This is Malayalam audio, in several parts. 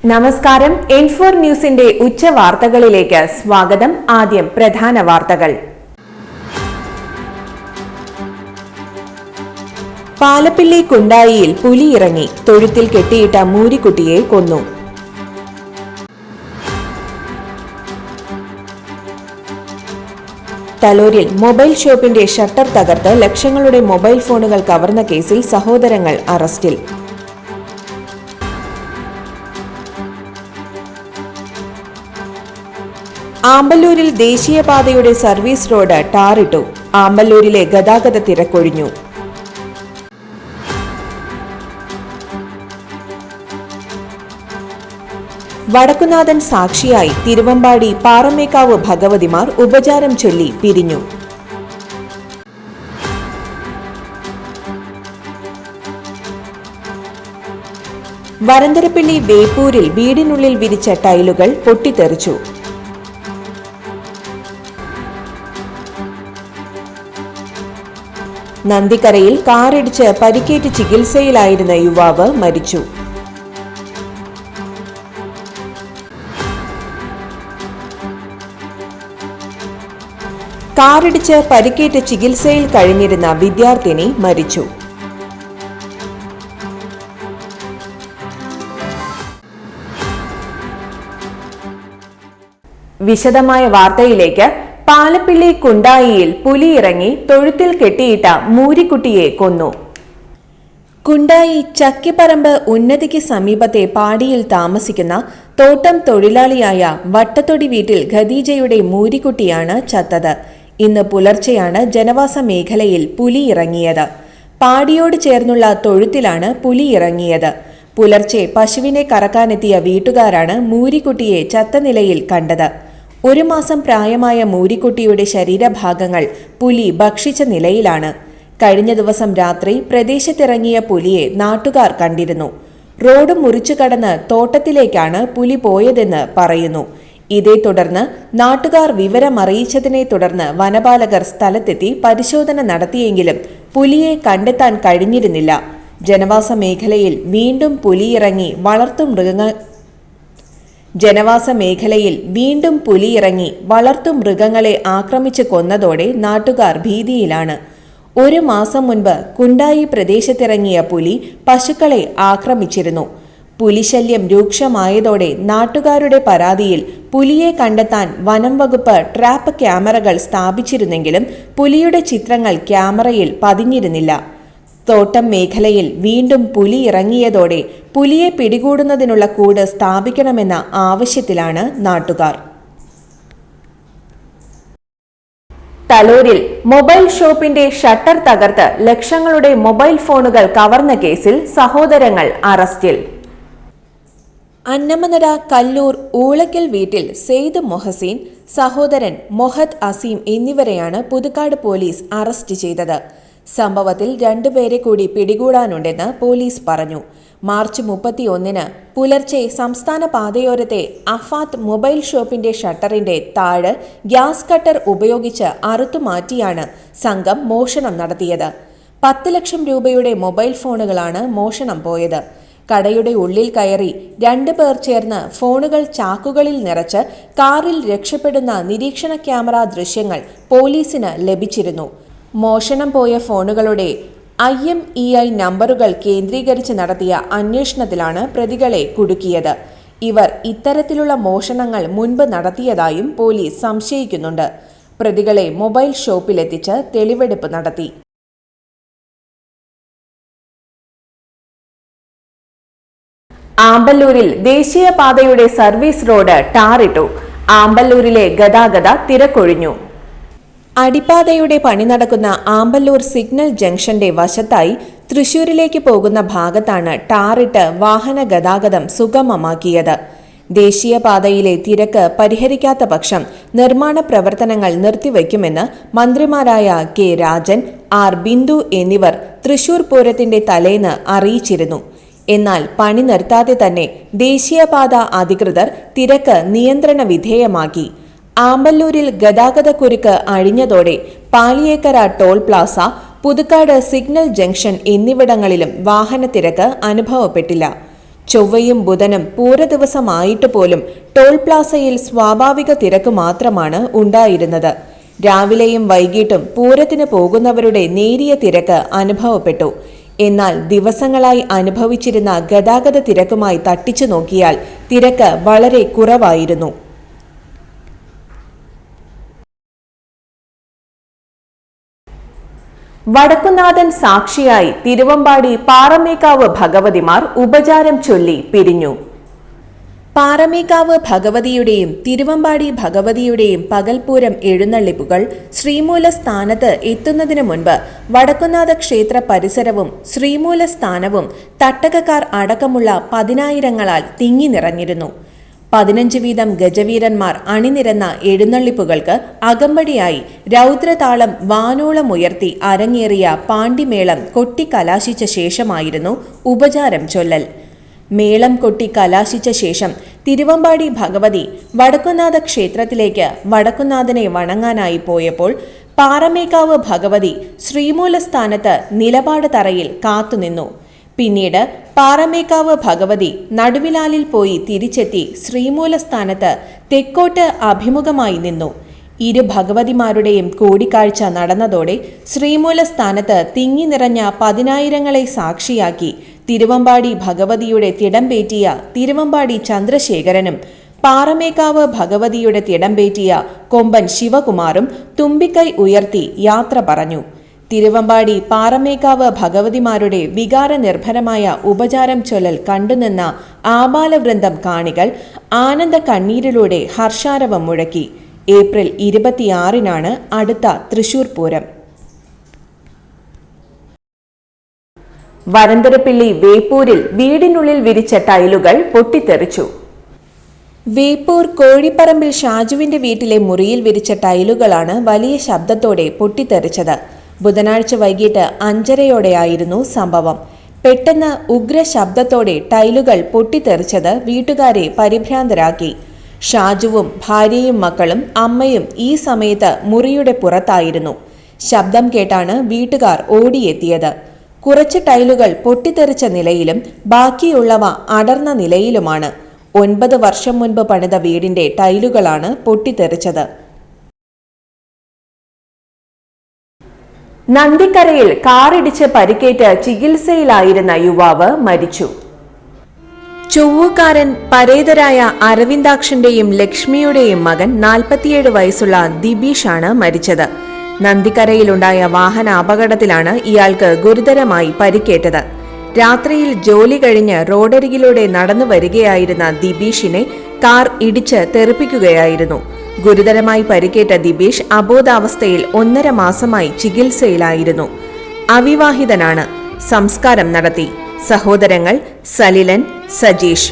നമസ്കാരം. N4 ന്യൂസിന്റെ ഉച്ചവാർത്തകളിലേക്ക് സ്വാഗതം. ആദ്യം പ്രധാന വാർത്തകൾ. പാലപ്പിള്ളി കുണ്ടായിയിൽ പുലി ഇറങ്ങി തൊഴുത്തിൽ കെട്ടിയിട്ട മൂരിക്കുട്ടിയെ കൊന്നു. തലൂരിൽ മൊബൈൽ ഷോപ്പിന്റെ ഷട്ടർ തകർത്ത് ലക്ഷങ്ങളുടെ മൊബൈൽ ഫോണുകൾ കവർന്ന കേസിൽ സഹോദരങ്ങൾ അറസ്റ്റിൽ. ആമ്പല്ലൂരിൽ ദേശീയപാതയുടെ സർവീസ് റോഡ് ടാറിട്ടു. ആമ്പല്ലൂരിലെ ഗതാഗത തിരക്കൊഴിഞ്ഞു. വടക്കുനാഥൻ സാക്ഷിയായി തിരുവമ്പാടി പാറമേക്കാവ് ഭഗവതിമാർ ഉപചാരം ചൊല്ലി പിരിഞ്ഞു. വരന്തരപ്പിള്ളി വേപ്പൂരിൽ വീടിനുള്ളിൽ വിരിച്ച ടൈലുകൾ പൊട്ടിത്തെറിച്ചു. നന്ദിക്കരയിൽ കാറിടിച്ച് പരിക്കേറ്റ് ചികിത്സയിലായിരുന്ന യുവാവ് മരിച്ചു. കാറിടിച്ച് പരിക്കേറ്റ് ചികിത്സയിൽ കഴിഞ്ഞിരുന്ന വിദ്യാർത്ഥിനി മരിച്ചു. വിശദമായ വാർത്തയിലേക്ക്. പാലപ്പിള്ളി കുണ്ടായിയിൽ പുലി ഇറങ്ങി തൊഴുത്തിൽ കെട്ടിയിട്ട മൂരിക്കുട്ടിയെ കൊന്നു. കുണ്ടായി ചക്കിപ്പറമ്പ് ഉന്നതിക്ക് സമീപത്തെ പാടിയിൽ താമസിക്കുന്ന തോട്ടം തൊഴിലാളിയായ വട്ടത്തൊടി വീട്ടിൽ ഖദീജയുടെ മൂരിക്കുട്ടിയാണ് ചത്തത്. ഇന്ന് പുലർച്ചെയാണ് ജനവാസ മേഖലയിൽ പുലി ഇറങ്ങിയത്. പാടിയോട് ചേർന്നുള്ള തൊഴുത്തിലാണ് പുലി ഇറങ്ങിയത്. പുലർച്ചെ പശുവിനെ കറക്കാനെത്തിയ വീട്ടുകാരാണ് മൂരിക്കുട്ടിയെ ചത്ത നിലയിൽ കണ്ടത്. 1 മാസം പ്രായമായ മൂരിക്കുട്ടിയുടെ ശരീരഭാഗങ്ങൾ പുലി ഭക്ഷിച്ച നിലയിലാണ്. കഴിഞ്ഞ ദിവസം രാത്രി പ്രദേശത്തിറങ്ങിയ പുലിയെ നാട്ടുകാർ കണ്ടിരുന്നു. റോഡ് മുറിച്ചു കടന്ന് തോട്ടത്തിലേക്കാണ് പുലി പോയതെന്ന് പറയുന്നു. ഇതേ തുടർന്ന് നാട്ടുകാർ വിവരമറിയിച്ചതിനെ തുടർന്ന് വനപാലകർ സ്ഥലത്തെത്തി പരിശോധന നടത്തിയെങ്കിലും പുലിയെ കണ്ടെത്താൻ കഴിഞ്ഞിരുന്നില്ല. ജനവാസ മേഖലയിൽ വീണ്ടും പുലിയിറങ്ങി വളർത്തുമൃഗങ്ങളെ ആക്രമിച്ച് കൊന്നതോടെ നാട്ടുകാർ ഭീതിയിലാണ്. 1 മാസം മുൻപ് കുണ്ടായി പ്രദേശത്തിറങ്ങിയ പുലി പശുക്കളെ ആക്രമിച്ചിരുന്നു. പുലിശല്യം രൂക്ഷമായതോടെ നാട്ടുകാരുടെ പരാതിയിൽ പുലിയെ കണ്ടെത്താൻ വനം വകുപ്പ് ട്രാപ്പ് ക്യാമറകൾ സ്ഥാപിച്ചിരുന്നെങ്കിലും പുലിയുടെ ചിത്രങ്ങൾ ക്യാമറയിൽ പതിഞ്ഞിരുന്നില്ല. തോട്ടം മേഖലയിൽ വീണ്ടും പുലി ഇറങ്ങിയതോടെ പുലിയെ പിടികൂടുന്നതിനുള്ള കൂട് സ്ഥാപിക്കണമെന്ന ആവശ്യത്തിലാണ് നാട്ടുകാർ. തലൂരിൽ മൊബൈൽ ഷോപ്പിന്റെ ഷട്ടർ തകർത്ത് ലക്ഷങ്ങളുടെ മൊബൈൽ ഫോണുകൾ കവർന്ന കേസിൽ സഹോദരങ്ങൾ അറസ്റ്റിൽ. അന്നമനട കല്ലൂർ ഊളക്കൽ വീട്ടിൽ സെയ്ദ് മൊഹസീൻ, സഹോദരൻ മൊഹദ് അസീം എന്നിവരെയാണ് പുതുക്കാട് പോലീസ് അറസ്റ്റ് ചെയ്തത്. സംഭവത്തിൽ 2 പേരെ കൂടി പിടികൂടാനുണ്ടെന്ന് പോലീസ് പറഞ്ഞു. മാർച്ച് 31-ന് പുലർച്ചെ സംസ്ഥാന പാതയോരത്തെ അഫാത്ത് മൊബൈൽ ഷോപ്പിന്റെ ഷട്ടറിന്റെ താഴ് ഗ്യാസ് കട്ടർ ഉപയോഗിച്ച് അറുത്തുമാറ്റിയാണ് സംഘം മോഷണം നടത്തിയത്. 10 ലക്ഷം രൂപയുടെ മൊബൈൽ ഫോണുകളാണ് മോഷണം പോയത്. കടയുടെ ഉള്ളിൽ കയറി 2 പേർ ചേർന്ന് ഫോണുകൾ ചാക്കുകളിൽ നിറച്ച് കാറിൽ രക്ഷപ്പെടുന്ന നിരീക്ഷണ ക്യാമറ ദൃശ്യങ്ങൾ പോലീസിന് ലഭിച്ചിരുന്നു. മോഷണം പോയ ഫോണുകളുടെ IMEI നമ്പറുകൾ കേന്ദ്രീകരിച്ച് നടത്തിയ അന്വേഷണത്തിലാണ് പ്രതികളെ കുടുക്കിയത്. ഇവർ ഇത്തരത്തിലുള്ള മോഷണങ്ങൾ മുൻപ് നടത്തിയതായും പോലീസ് സംശയിക്കുന്നുണ്ട്. പ്രതികളെ മൊബൈൽ ഷോപ്പിലെത്തിച്ച് തെളിവെടുപ്പ് നടത്തി. ആമ്പല്ലൂരിൽ ദേശീയപാതയുടെ സർവീസ് റോഡ് ടാറിട്ടു. ആമ്പല്ലൂരിലെ ഗതാഗത തിരക്കൊഴിഞ്ഞു. അടിപ്പാതയുടെ പണി നടക്കുന്ന ആമ്പല്ലൂർ സിഗ്നൽ ജംഗ്ഷന്റെ വശത്തായി തൃശൂരിലേക്ക് പോകുന്ന ഭാഗത്താണ് ടാറിട്ട് വാഹന ഗതാഗതം സുഗമമാക്കിയത്. ദേശീയപാതയിലെ തിരക്ക് പരിഹരിക്കാത്ത പക്ഷം നിർമ്മാണ പ്രവർത്തനങ്ങൾ നിർത്തിവെക്കുമെന്ന് മന്ത്രിമാരായ കെ രാജൻ, ആർ ബിന്ദു എന്നിവർ തൃശൂർ പൂരത്തിന്റെ തലേന്ന് അറിയിച്ചിരുന്നു. എന്നാൽ പണി നിർത്താതെ തന്നെ ദേശീയപാത അധികൃതർ തിരക്ക് നിയന്ത്രണ വിധേയമാക്കി. ആമ്പല്ലൂരിൽ ഗതാഗതക്കുരുക്ക് അഴിഞ്ഞതോടെ Paliyekkara toll plaza, Puthukkad signal junction എന്നിവിടങ്ങളിലും വാഹനത്തിരക്ക് അനുഭവപ്പെട്ടില്ല. ചൊവ്വയും ബുധനും പൂരദിവസമായിട്ട് പോലും ടോൾ പ്ലാസയിൽ സ്വാഭാവിക തിരക്ക് മാത്രമാണ് ഉണ്ടായിരുന്നത്. രാവിലെയും വൈകിട്ടും പൂരത്തിന് പോകുന്നവരുടെ നേരിയ തിരക്ക് അനുഭവപ്പെട്ടു. എന്നാൽ ദിവസങ്ങളായി അനുഭവിച്ചിരുന്ന ഗതാഗത തിരക്കുമായി തട്ടിച്ചു നോക്കിയാൽ തിരക്ക് വളരെ കുറവായിരുന്നു. വടക്കുന്നാഥൻ സാക്ഷിയായി തിരുവമ്പാടി പാറമേക്കാവ് ഭഗവതിമാർ ഉപചാരം ചൊല്ലി പിരിഞ്ഞു. പാറമേക്കാവ് ഭഗവതിയുടെയും തിരുവമ്പാടി ഭഗവതിയുടെയും പകൽപൂരം എഴുന്നള്ളിപ്പുകൾ ശ്രീമൂല സ്ഥാനത്ത് എത്തുന്നതിനു മുൻപ് വടക്കുന്നാഥ ക്ഷേത്ര പരിസരവും ശ്രീമൂല സ്ഥാനവും തട്ടകക്കാർ അടക്കമുള്ള പതിനായിരങ്ങളാൽ തിങ്ങി നിറഞ്ഞിരുന്നു. 15 വീതം ഗജവീരന്മാർ അണിനിരന്ന എഴുന്നള്ളിപ്പുകൾക്ക് അകമ്പടിയായി രൗദ്രതാളം വാനോളമുയർത്തി അരങ്ങേറിയ പാണ്ടിമേളം കൊട്ടിക്കലാശിച്ച ശേഷമായിരുന്നു ഉപചാരം ചൊല്ലൽ. മേളം കൊട്ടി കലാശിച്ച ശേഷം തിരുവമ്പാടി ഭഗവതി വടക്കുന്നാഥ ക്ഷേത്രത്തിലേക്ക് വടക്കുന്നാഥനെ വണങ്ങാനായി പോയപ്പോൾ പാറമേക്കാവ് ഭഗവതി ശ്രീമൂലസ്ഥാനത്ത് നിലപാട് തറയിൽ കാത്തുനിന്നു. പിന്നീട് പാറമേക്കാവ് ഭഗവതി നടുവിലാലിൽ പോയി തിരിച്ചെത്തി ശ്രീമൂലസ്ഥാനത്ത് തെക്കോട്ട് അഭിമുഖമായി നിന്നു. ഇരു ഭഗവതിമാരുടെയും കൂടിക്കാഴ്ച നടന്നതോടെ ശ്രീമൂലസ്ഥാനത്ത് തിങ്ങി നിറഞ്ഞ പതിനായിരങ്ങളെ സാക്ഷിയാക്കി തിരുവമ്പാടി ഭഗവതിയുടെ തിടംപേറ്റിയ തിരുവമ്പാടി ചന്ദ്രശേഖരനും പാറമേക്കാവ് ഭഗവതിയുടെ തിടംപേറ്റിയ കൊമ്പൻ ശിവകുമാറും തുമ്പിക്കൈ ഉയർത്തി യാത്ര പറഞ്ഞു. തിരുവമ്പാടി പാറമേക്കാവ് ഭഗവതിമാരുടെ വികാരനിർഭരമായ ഉപചാരം ചൊല്ലൽ കണ്ടുനിന്ന ആബാലവൃന്ദം കാണികൾ ആനന്ദ കണ്ണീരിലൂടെ ഹർഷാരവം മുഴക്കി. ഏപ്രിൽ 26-നാണ് അടുത്ത തൃശൂർ പൂരം. വരന്തരപ്പിള്ളി വേപ്പൂരിൽ വീടിനുള്ളിൽ വിരിച്ച ടൈലുകൾ പൊട്ടിത്തെറിച്ചു. വേപ്പൂർ കോഴിപ്പറമ്പിൽ ഷാജുവിന്റെ വീട്ടിലെ മുറിയിൽ വിരിച്ച ടൈലുകളാണ് വലിയ ശബ്ദത്തോടെ പൊട്ടിത്തെറിച്ചത്. ബുധനാഴ്ച വൈകിട്ട് 5:30-യോടെയായിരുന്നു സംഭവം. പെട്ടെന്ന് ഉഗ്ര ശബ്ദത്തോടെ ടൈലുകൾ പൊട്ടിത്തെറിച്ചത് വീട്ടുകാരെ പരിഭ്രാന്തരാക്കി. ഷാജുവും ഭാര്യയും മക്കളും അമ്മയും ഈ സമയത്ത് മുറിയുടെ പുറത്തായിരുന്നു. ശബ്ദം കേട്ടാണ് വീട്ടുകാർ ഓടിയെത്തിയത്. കുറച്ച് ടൈലുകൾ പൊട്ടിത്തെറിച്ച നിലയിലും ബാക്കിയുള്ളവ അടർന്ന നിലയിലുമാണ്. 9 വർഷം മുൻപ് പണിത വീടിന്റെ ടൈലുകളാണ് പൊട്ടിത്തെറിച്ചത്. നന്ദിക്കരയിൽ കാറിടിച്ച് പരിക്കേറ്റ് ചികിത്സയിലായിരുന്ന യുവാവ് മരിച്ചു. ചൊവ്വുകാരൻ പരേതരായ അരവിന്ദാക്ഷന്റെയും ലക്ഷ്മിയുടെയും മകൻ 47 വയസ്സുള്ള ദിബീഷാണ് മരിച്ചത്. നന്ദിക്കരയിലുണ്ടായ വാഹന അപകടത്തിലാണ് ഇയാൾക്ക് ഗുരുതരമായി പരിക്കേറ്റത്. രാത്രിയിൽ ജോലി കഴിഞ്ഞ് റോഡരികിലൂടെ നടന്നു വരികയായിരുന്ന ദിബീഷിനെ കാർ ഇടിച്ച് തെറിപ്പിക്കുകയായിരുന്നു. ഗുരുതരമായി പരിക്കേറ്റ ദിബീഷ് അബോധാവസ്ഥയിൽ 1.5 മാസമായി ചികിത്സയിലായിരുന്നു. അവിവാഹിതനാണ്. സംസ്കാരം നടത്തി. സഹോദരങ്ങൾ സലിലൻ, സജീഷ്.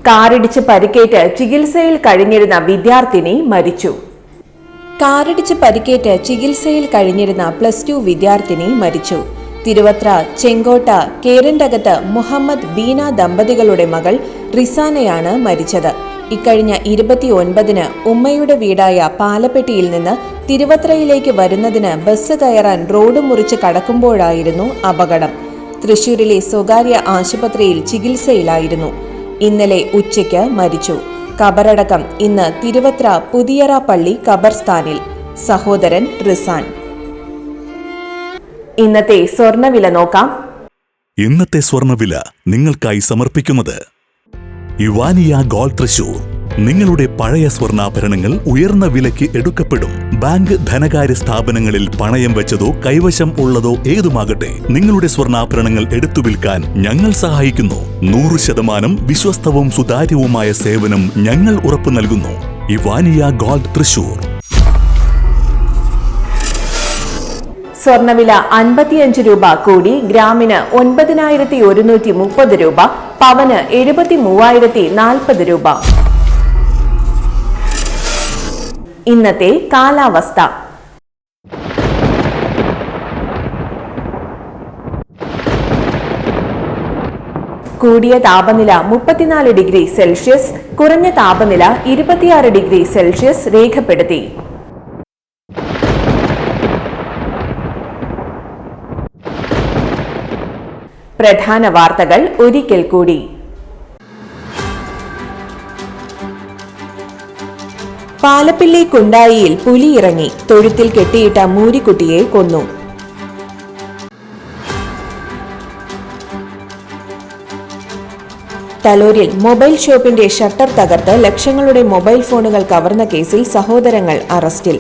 കാറിടിച്ച് പരിക്കേറ്റ് ചികിത്സയിൽ കഴിഞ്ഞിരുന്ന വിദ്യാർത്ഥിനി മരിച്ചു. കാറിടിച്ച് പരിക്കേറ്റ് ചികിത്സയിൽ കഴിഞ്ഞിരുന്ന +2 വിദ്യാർത്ഥിനി മരിച്ചു. തിരുവത്ര ചെങ്കോട്ട കേരണ്ടകത്ത് മുഹമ്മദ് ബീന ദമ്പതികളുടെ മകൾ റിസാനയാണ് മരിച്ചത്. ഇക്കഴിഞ്ഞ 29-ന് ഉമ്മയുടെ വീടായ പാലപ്പെട്ടിയിൽ നിന്ന് തിരുവത്രയിലേക്ക് വരുന്നതിന് ബസ് കയറാൻ റോഡ് മുറിച്ച് കടക്കുമ്പോഴായിരുന്നു അപകടം. തൃശൂരിലെ സ്വകാര്യ ആശുപത്രിയിൽ ചികിത്സയിലായിരുന്നു. ഇന്നലെ ഉച്ചയ്ക്ക് മരിച്ചു. കബറടക്കം ഇന്ന് തിരുവത്ര പുതിയറ പള്ളി ഖബർസ്ഥാനിൽ. സഹോദരൻ റിസാൻ. ഇന്നത്തെ സ്വർണ്ണവില നോക്കാം. ഇന്നത്തെ സ്വർണ്ണവില നിങ്ങൾക്കായി സമർപ്പിക്കുന്നത് ഇവാനിയ ഗോൾഡ് തൃശൂർ. നിങ്ങളുടെ പഴയ സ്വർണ്ണാഭരണങ്ങൾ ഉയർന്ന വിലയ്ക്ക് എടുക്കപ്പെടും. ബാങ്ക്, ധനകാര്യ സ്ഥാപനങ്ങളിൽ പണയം വെച്ചതോ കൈവശം ഉള്ളതോ ഏതുമാകട്ടെ, നിങ്ങളുടെ സ്വർണ്ണാഭരണങ്ങൾ എടുത്തു വിൽക്കാൻ ഞങ്ങൾ സഹായിക്കുന്നു. 100% വിശ്വസ്തവും സുതാര്യവുമായ സേവനം ഞങ്ങൾ ഉറപ്പു നൽകുന്നു. ഇവാനിയ ഗോൾഡ് തൃശൂർ. സ്വർണ്ണവില 55 രൂപ കൂടി ഗ്രാമിന് 9130 രൂപ, പവന് 73,040 രൂപ. ഇന്നത്തെ കാലാവസ്ഥ. കൂടിയ താപനില 34 ഡിഗ്രി സെൽഷ്യസ്, കുറഞ്ഞ താപനില 26 ഡിഗ്രി സെൽഷ്യസ് രേഖപ്പെടുത്തി. പ്രധാന വാർത്തകൾ ഒരിക്കൽ കൂടി. പാലപ്പിള്ളി കുണ്ടായിയിൽ പുലി ഇറങ്ങി, തൊഴുത്തിൽ കെട്ടിയിട്ട മൂരിക്കുട്ടിയെ കൊന്നു. തലോരിൽ മൊബൈൽ ഷോപ്പിന്റെ ഷട്ടർ തകർത്ത് ലക്ഷങ്ങളുടെ മൊബൈൽ ഫോണുകൾ കവർന്ന കേസിൽ സഹോദരങ്ങൾ അറസ്റ്റിൽ.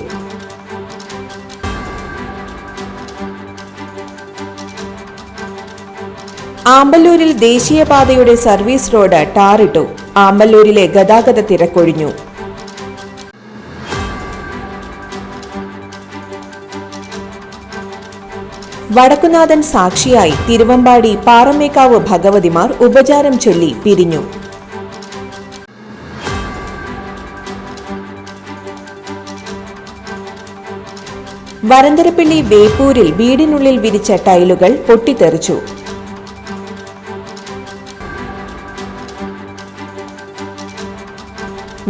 ആമ്പല്ലൂരിൽ ദേശീയപാതയുടെ സർവീസ് റോഡ് ടാറിട്ടു, ആമ്പല്ലൂരിലെ ഗതാഗത തിരക്കൊഴിഞ്ഞു. വടക്കുനാഥൻ സാക്ഷിയായി തിരുവമ്പാടി പാറമേക്കാവ് ഭഗവതിമാർ ഉപചാരം ചൊല്ലി പിരിഞ്ഞു. വരന്തരപ്പിള്ളി വേപ്പൂരിൽ വീടിനുള്ളിൽ വിരിച്ച ടൈലുകൾ പൊട്ടിത്തെറിച്ചു.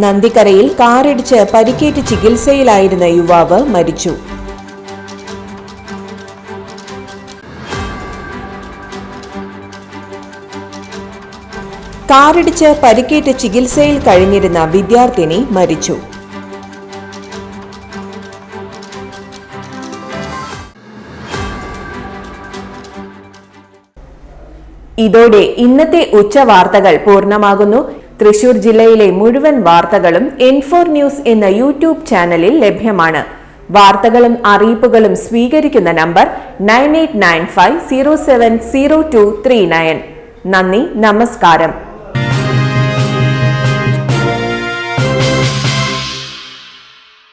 നന്ദിക്കരയിൽ കാറിടിച്ച് പരിക്കേറ്റ് ചികിത്സയിലായിരുന്ന യുവാവ് മരിച്ചു. കാറിടിച്ച് പരിക്കേറ്റ് ചികിത്സയിൽ കഴിഞ്ഞിരുന്ന വിദ്യാർത്ഥിനി മരിച്ചു. ഇതോടെ ഇന്നത്തെ ഉച്ചവാർത്തകൾ പൂർണ്ണമാകുന്നു. തൃശൂർ ജില്ലയിലെ മുഴുവൻ വാർത്തകളും N4 ന്യൂസ് എന്ന യൂട്യൂബ് ചാനലിൽ ലഭ്യമാണ്. വാർത്തകളും അറിയിപ്പുകളും സ്വീകരിക്കുന്ന നമ്പർ 9895070239. നന്ദി, നമസ്കാരം.